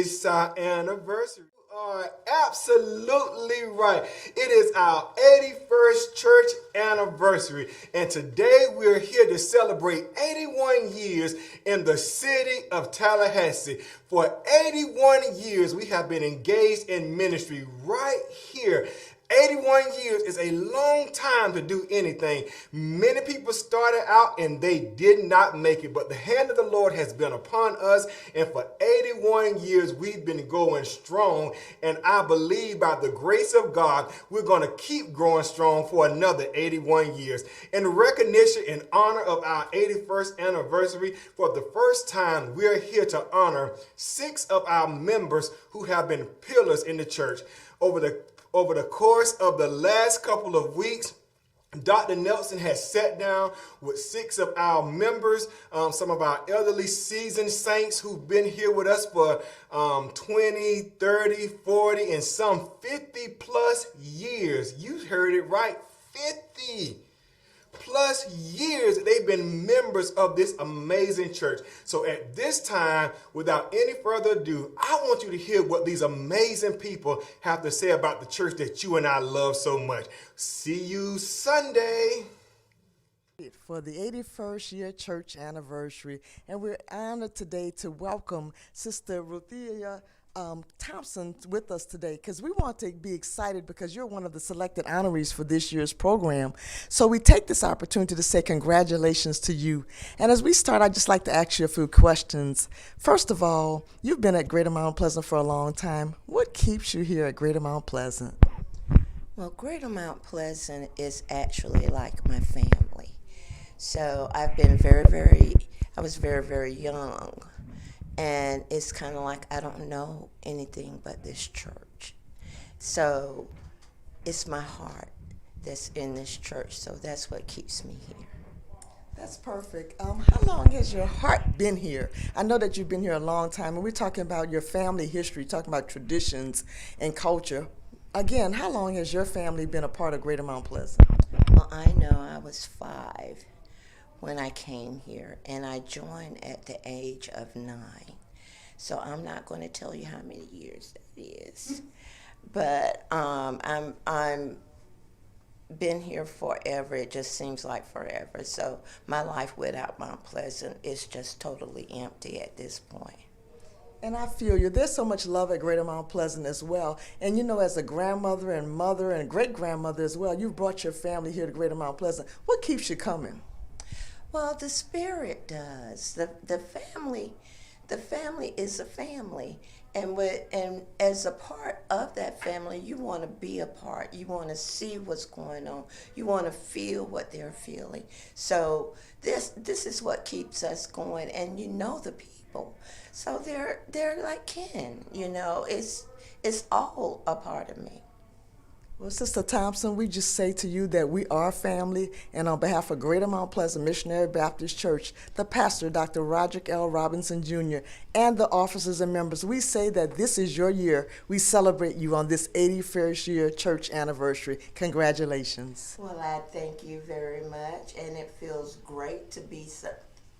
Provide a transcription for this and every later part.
it's our anniversary. You are absolutely right. It is our 81st church anniversary. And today we're here to celebrate 81 years in the city of Tallahassee. For 81 years, we have been engaged in ministry right here. 81 years is a long time to do anything. Many people started out and they did not make it, but the hand of the Lord has been upon us, and for 81 years we've been going strong, and I believe by the grace of God we're going to keep growing strong for another 81 years. In recognition and honor of our 81st anniversary, for the first time we're here to honor 6 of our members who have been pillars in the church. Over the course of the last couple of weeks, Dr. Nelson has sat down with 6 of our members, some of our elderly seasoned saints who've been here with us for 20, 30, 40, and some 50 plus years. You heard it right, 50 plus years they've been members of this amazing church. So at this time, without any further ado, I want you to hear what these amazing people have to say about the church that you and I love so much. See you Sunday. For the 81st year church anniversary, and we're honored today to welcome Sister Ruthia Thompson with us today, because we want to be excited because you're one of the selected honorees for this year's program. So we take this opportunity to say congratulations to you. And as we start, I'd just like to ask you a few questions. First of all, you've been at Greater Mount Pleasant for a long time. What keeps you here at Greater Mount Pleasant? Well, Greater Mount Pleasant is actually like my family. So I was very, very young. And it's kind of like I don't know anything but this church. So it's my heart that's in this church. So that's what keeps me here. That's perfect. How long has your heart been here? I know that you've been here a long time, and we're talking about your family history, talking about traditions and culture. Again, how long has your family been a part of Greater Mount Pleasant? Well, I know I was 5 when I came here, and I joined at the age of 9. So I'm not going to tell you how many years that is, but I'm been here forever. It just seems like forever. So my life without Mount Pleasant is just totally empty at this point. And I feel you. There's so much love at Greater Mount Pleasant as well. And you know, as a grandmother and mother and great-grandmother as well, you've brought your family here to Greater Mount Pleasant. What keeps you coming? Well, the spirit does. The family is a family, and as a part of that family, you want to be a part. You want to see what's going on. You want to feel what they're feeling. So this is what keeps us going, and you know the people. So they're like kin. You know, it's all a part of me. Well, Sister Thompson, we just say to you that we are family, and on behalf of Greater Mount Pleasant Missionary Baptist Church, the pastor, Dr. Roderick L. Robinson Jr., and the officers and members, we say that this is your year. We celebrate you on this 81st year church anniversary. Congratulations. Well, I thank you very much, and it feels great to be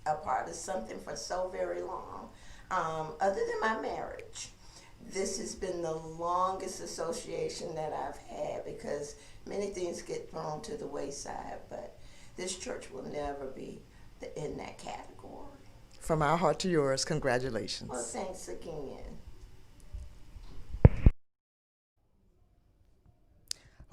a part of something for so very long, other than my marriage. This has been the longest association that I've had because many things get thrown to the wayside, but this church will never be in that category. From our heart to yours, congratulations. Well, thanks again.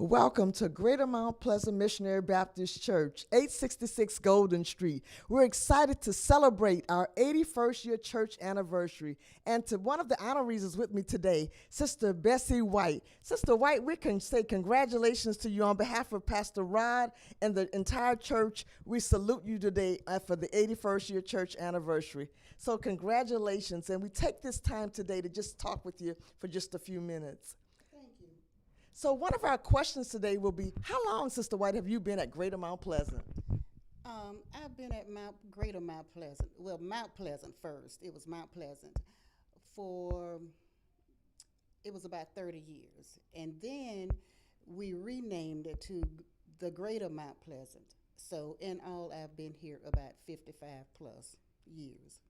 Welcome to Greater Mount Pleasant Missionary Baptist Church, 866 Golden Street. We're excited to celebrate our 81st year church anniversary. And to one of the honorees is with me today, Sister Bessie White. Sister White, we can say congratulations to you on behalf of Pastor Rod and the entire church. We salute you today for the 81st year church anniversary. So congratulations. And we take this time today to just talk with you for just a few minutes. So one of our questions today will be, how long, Sister White, have you been at Greater Mount Pleasant? I've been at Greater Mount Pleasant. Well, Mount Pleasant first. It was Mount Pleasant it was about 30 years. And then we renamed it to the Greater Mount Pleasant. So in all, I've been here about 55 plus years.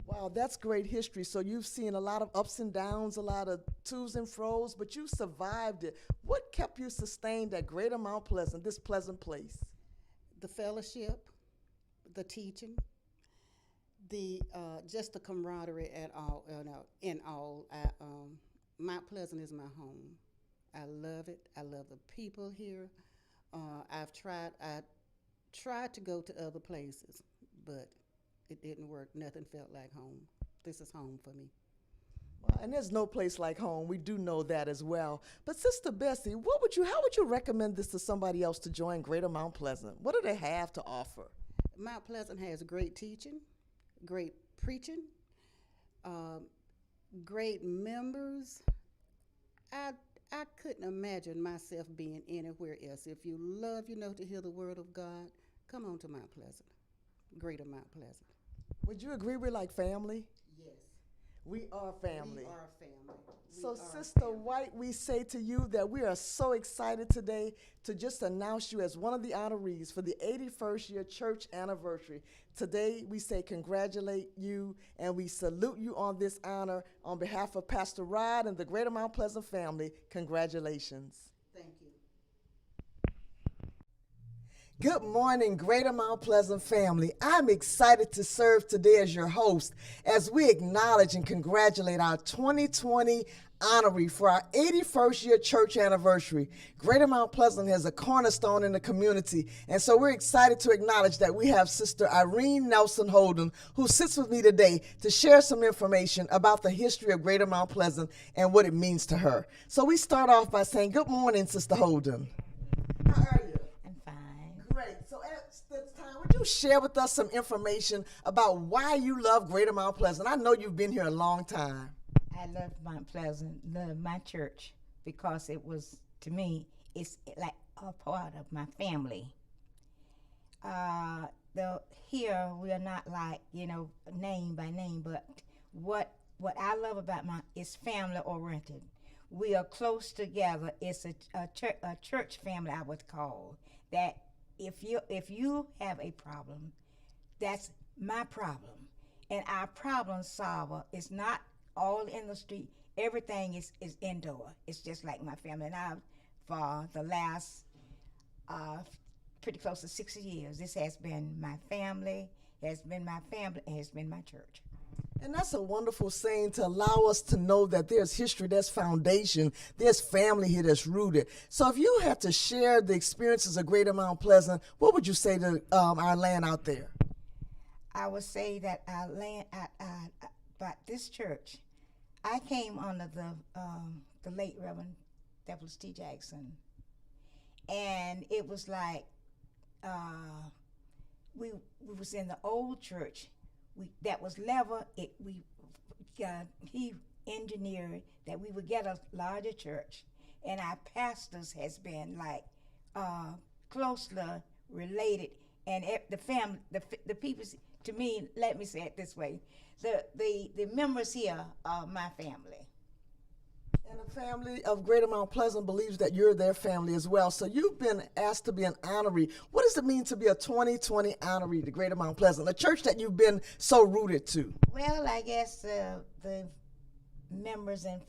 Wow, that's great history. So you've seen a lot of ups and downs, a lot of twos and fros, but you survived it. What kept you sustained at Greater Mount Pleasant, this pleasant place? The fellowship, the teaching, the just the camaraderie at all. In all, Mount Pleasant is my home. I love it. I love the people here. I tried to go to other places, but it didn't work. Nothing felt like home. This is home for me. Well, and there's no place like home. We do know that as well. But Sister Bessie, how would you recommend this to somebody else to join Greater Mount Pleasant? What do they have to offer? Mount Pleasant has great teaching, great preaching, great members. I couldn't imagine myself being anywhere else. If you love, to hear the word of God, come on to Mount Pleasant, Greater Mount Pleasant. Would you agree we're like family? Yes. We are family. We are family. So, Sister White, we say to you that we are so excited today to just announce you as one of the honorees for the 81st year church anniversary. Today, we say congratulate you and we salute you on this honor. On behalf of Pastor Rod and the Greater Mount Pleasant family, congratulations. Thank you. Good morning, Greater Mount Pleasant family. I'm excited to serve today as your host as we acknowledge and congratulate our 2020 honoree for our 81st year church anniversary. Greater Mount Pleasant has a cornerstone in the community, and so we're excited to acknowledge that we have Sister Irene Nelson Holden, who sits with me today to share some information about the history of Greater Mount Pleasant and what it means to her. So we start off by saying, good morning, Sister Holden. How are you? Great. So at this time, would you share with us some information about why you love Greater Mount Pleasant? I know you've been here a long time. I love Mount Pleasant, love my church, because it was, to me, it's like a part of my family. Here, we are not like, name by name, but what I love about is family oriented. We are close together. It's a church family, I would call, that if you have a problem, that's my problem. And our problem solver is not all in the street. Everything is indoor. It's just like my family. And I've, for the last pretty close to 60 years, this has been my family, and has been my church. And that's a wonderful saying to allow us to know that there's history, there's foundation, there's family here that's rooted. So if you had to share the experiences of Greater Mount Pleasant, what would you say to our land out there? I would say that our land, but this church, I came under the late Reverend Douglas T. Jackson, and it was like we was in the old church. That was level. He engineered that we would get a larger church, and our pastors has been like closely related, and the family, the people. To me, let me say it this way: the members here are my family. And the family of Greater Mount Pleasant believes that you're their family as well. So you've been asked to be an honoree. What does it mean to be a 2020 honoree to Greater Mount Pleasant, a church that you've been so rooted to? Well, I guess the members and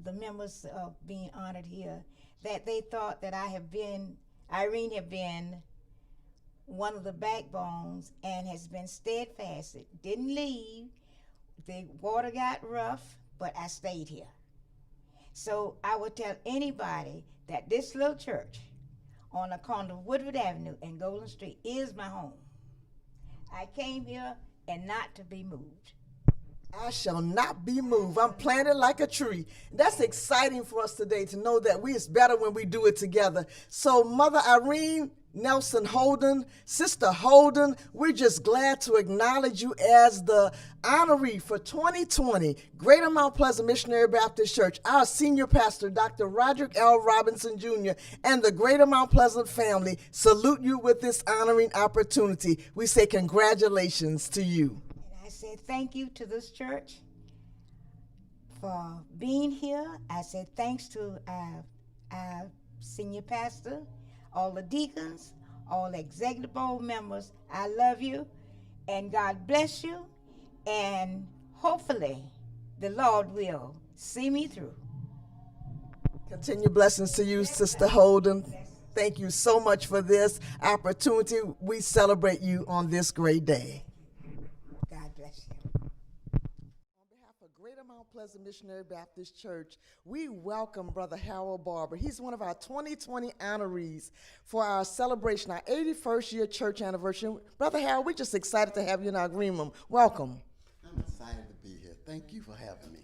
the members of being honored here, that they thought that Irene have been one of the backbones and has been steadfast. It didn't leave. The water got rough, but I stayed here. So I would tell anybody that this little church on the corner of Woodward Avenue and Golden Street is my home. I came here and not to be moved. I shall not be moved. I'm planted like a tree. That's exciting for us today to know that it's better when we do it together. So Mother Irene Nelson Holden, Sister Holden, we're just glad to acknowledge you as the honoree for 2020 Greater Mount Pleasant Missionary Baptist Church. Our senior pastor, Dr. Roderick L. Robinson Jr., and the Greater Mount Pleasant family salute you with this honoring opportunity. We say congratulations to you. And I say thank you to this church for being here. I say thanks to our senior pastor, all the deacons, all the executive board members. I love you, and God bless you, and hopefully the Lord will see me through. Continue blessings to you, Sister Holden. Thank you so much for this opportunity. We celebrate you on this great day. God bless you. On behalf of Greater Mount Pleasant Missionary Baptist Church, we welcome Brother Harold Barber. He's one of our 2020 honorees for our celebration, our 81st year church anniversary. Brother Harold, we're just excited to have you in our green room. Welcome. I'm excited to be here. Thank you for having me.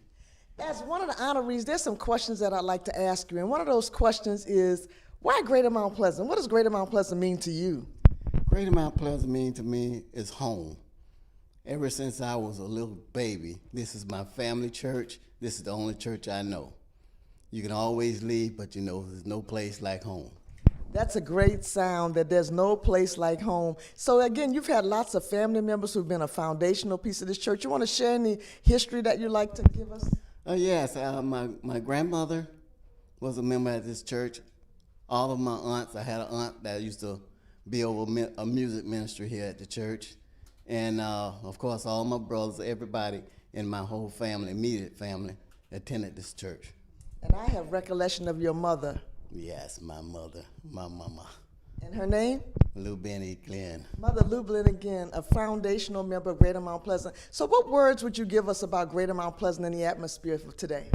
As one of the honorees, there's some questions that I'd like to ask you, and one of those questions is, why Greater Mount Pleasant? What does Greater Mount Pleasant mean to you? Greater Mount Pleasant mean to me is home. Ever since I was a little baby, this is my family church. This is the only church I know. You can always leave, but you know there's no place like home. That's a great sound, that there's no place like home. So again, you've had lots of family members who've been a foundational piece of this church. You want to share any history that you'd like to give us? Yes, my grandmother was a member at this church. All of my aunts, I had an aunt that used to be over a music ministry here at the church. And of course, all my brothers, everybody in my whole family, immediate family, attended this church. And I have recollection of your mother. Yes, my mother, my mama. And her name? Lou Benny Glenn. Mother Lublin, again, a foundational member of Greater Mount Pleasant. So what words would you give us about Greater Mount Pleasant and the atmosphere for today?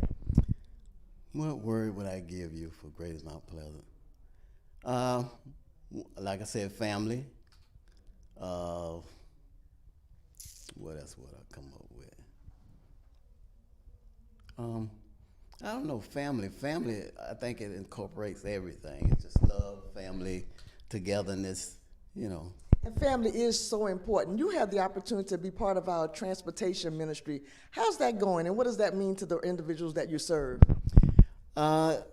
What word would I give you for Greater Mount Pleasant? Like I said, family. What else would I come up with? I don't know, family. Family, I think it incorporates everything. It's just love, family, togetherness, you know. And family is so important. You have the opportunity to be part of our transportation ministry. How's that going, and what does that mean to the individuals that you serve? The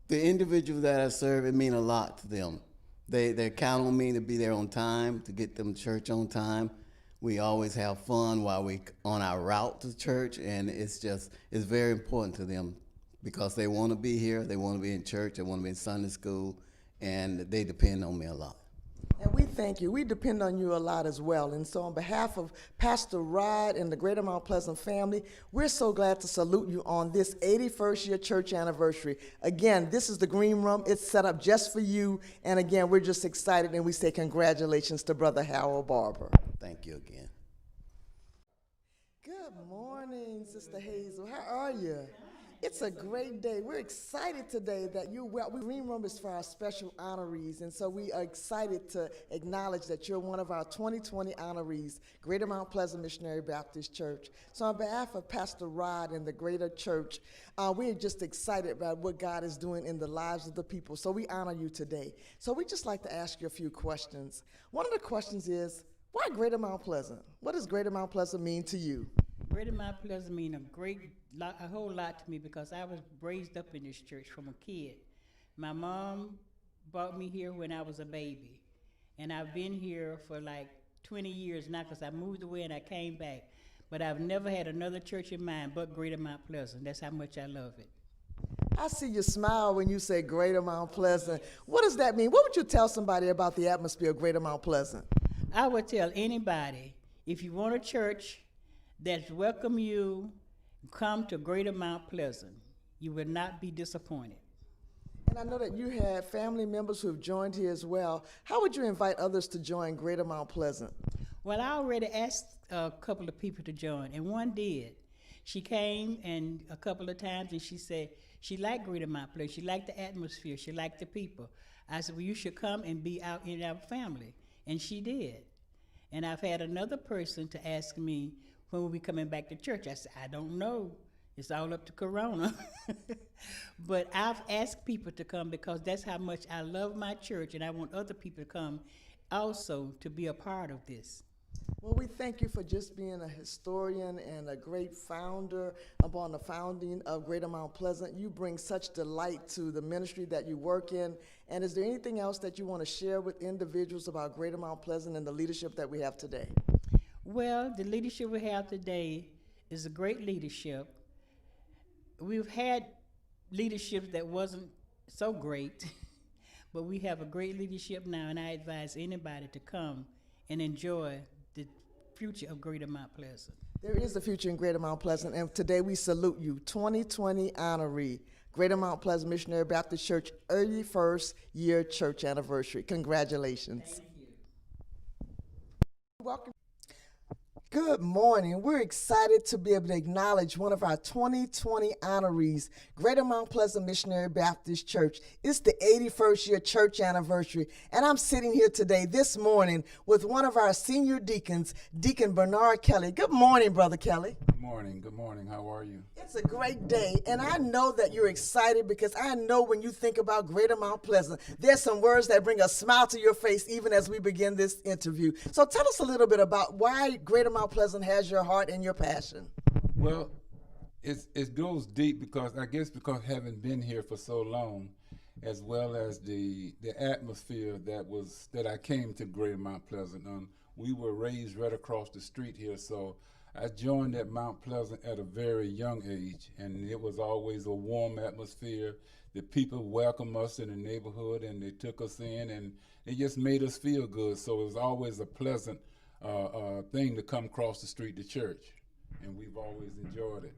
individuals that I serve, it means a lot to them. They count on me to be there on time, to get them to church on time. We always have fun while we on our route to church, and it's very important to them because they want to be here, they want to be in church, they want to be in Sunday school, and they depend on me a lot. And we thank you. We depend on you a lot as well. And so on behalf of Pastor Rod and the Greater Mount Pleasant family, we're so glad to salute you on this 81st year church anniversary. Again, this is the green room. It's set up just for you. And again, we're just excited, and we say congratulations to Brother Harold Barber. Thank you again. Good morning, Sister Hazel. How are you? It's a great day. We're excited today that you're well. Green Room is for our special honorees, and so we are excited to acknowledge that you're one of our 2020 honorees, Greater Mount Pleasant Missionary Baptist Church. So on behalf of Pastor Rod and the Greater Church, we're just excited about what God is doing in the lives of the people. So we honor you today. So we just like to ask you a few questions. One of the questions is, why Greater Mount Pleasant? What does Greater Mount Pleasant mean to you? Greater Mount Pleasant mean a whole lot to me because I was raised up in this church from a kid. My mom brought me here when I was a baby, and I've been here for like 20 years now because I moved away and I came back. But I've never had another church in mind but Greater Mount Pleasant. That's how much I love it. I see you smile when you say Greater Mount Pleasant. What does that mean? What would you tell somebody about the atmosphere of Greater Mount Pleasant? I would tell anybody, if you want a church that welcome you, come to Greater Mount Pleasant. You will not be disappointed. And I know that you had family members who have joined here as well. How would you invite others to join Greater Mount Pleasant? Well, I already asked a couple of people to join, and one did. She came and a couple of times, and she said she liked Greater Mount Pleasant. She liked the atmosphere. She liked the people. I said, well, you should come and be out in our family. And she did. And I've had another person to ask me, when will we coming back to church? I said, I don't know. It's all up to Corona. But I've asked people to come because that's how much I love my church, and I want other people to come also to be a part of this. Well, we thank you for just being a historian and a great founder upon the founding of Greater Mount Pleasant. You bring such delight to the ministry that you work in. And is there anything else that you want to share with individuals about Greater Mount Pleasant and the leadership that we have today? Well, the leadership we have today is a great leadership. We've had leadership that wasn't so great, but we have a great leadership now, and I advise anybody to come and enjoy the future of Greater Mount Pleasant. There is a future in Greater Mount Pleasant, and today we salute you, 2020 honoree, Greater Mount Pleasant Missionary Baptist Church 81st year church anniversary. Congratulations. Thank you. Welcome. Good morning. We're excited to be able to acknowledge one of our 2020 honorees, Greater Mount Pleasant Missionary Baptist Church. It's the 81st year church anniversary, and I'm sitting here today, this morning, with one of our senior deacons, Deacon Bernard Kelly. Good morning, Brother Kelly. Good morning. Good morning. How are you? It's a great day, and I know that you're excited because I know when you think about Greater Mount Pleasant, there's some words that bring a smile to your face even as we begin this interview. So tell us a little bit about why Greater Mount Pleasant has your heart and your passion. Well, it goes deep because having been here for so long, as well as the atmosphere that I came to Greater Mount Pleasant. We were raised right across the street here, so I joined at Mount Pleasant at a very young age, and it was always a warm atmosphere. The people welcomed us in the neighborhood, and they took us in, and it just made us feel good. So it was always a pleasant thing to come across the street to church, and we've always enjoyed it.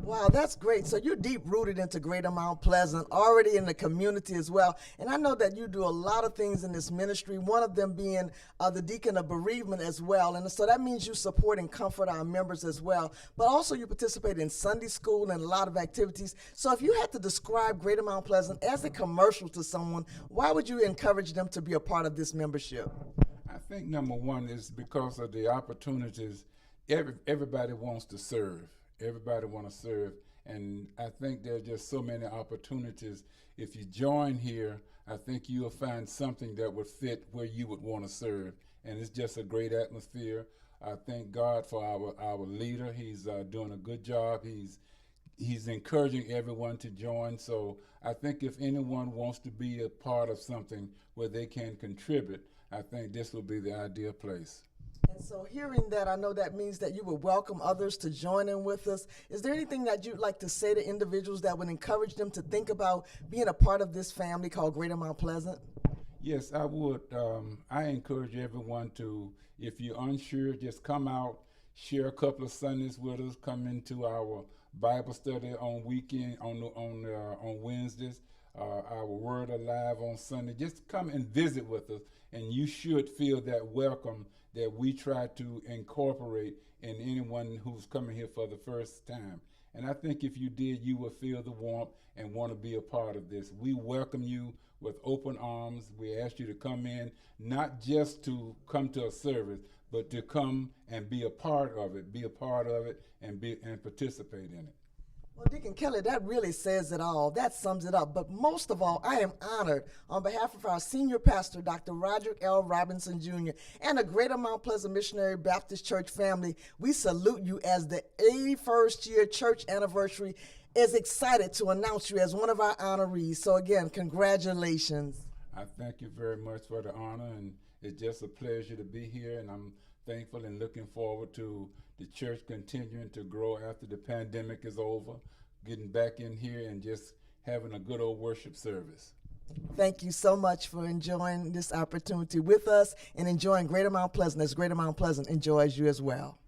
Wow, that's great. So you're deep rooted into Greater Mount Pleasant, already in the community as well. And I know that you do a lot of things in this ministry, one of them being the deacon of bereavement as well. And so that means you support and comfort our members as well. But also you participate in Sunday school and a lot of activities. So if you had to describe Greater Mount Pleasant as a commercial to someone, why would you encourage them to be a part of this membership? I think number one is because of the opportunities. Everybody wants to serve. Everybody want to serve, and I think there's just so many opportunities. If you join here, I think you'll find something that would fit where you would want to serve, and it's just a great atmosphere. I thank God for our leader. He's doing a good job. He's encouraging everyone to join. So I think if anyone wants to be a part of something where they can contribute, I think this will be the ideal place. And so hearing that, I know that means that you would welcome others to join in with us. Is there anything that you'd like to say to individuals that would encourage them to think about being a part of this family called Greater Mount Pleasant? Yes, I would. I encourage everyone to, if you're unsure, just come out, share a couple of Sundays with us, come into our Bible study on Wednesdays, our Word Alive on Sunday. Just come and visit with us, and you should feel that welcome that we try to incorporate in anyone who's coming here for the first time. And I think if you did, you will feel the warmth and want to be a part of this. We welcome you with open arms. We ask you to come in, not just to come to a service, but to come and be a part of it, and participate in it. Well, Deacon Kelly, that really says it all. That sums it up. But most of all, I am honored on behalf of our senior pastor, Dr. Roderick L. Robinson Jr., and the Greater Mount Pleasant Missionary Baptist Church family. We salute you as the 81st year church anniversary is excited to announce you as one of our honorees. So again, congratulations. I thank you very much for the honor, and it's just a pleasure to be here, and I'm thankful and looking forward to the church continuing to grow after the pandemic is over, getting back in here and just having a good old worship service. Thank you so much for enjoying this opportunity with us and enjoying Greater Mount Pleasant as Greater Mount Pleasant enjoys you as well.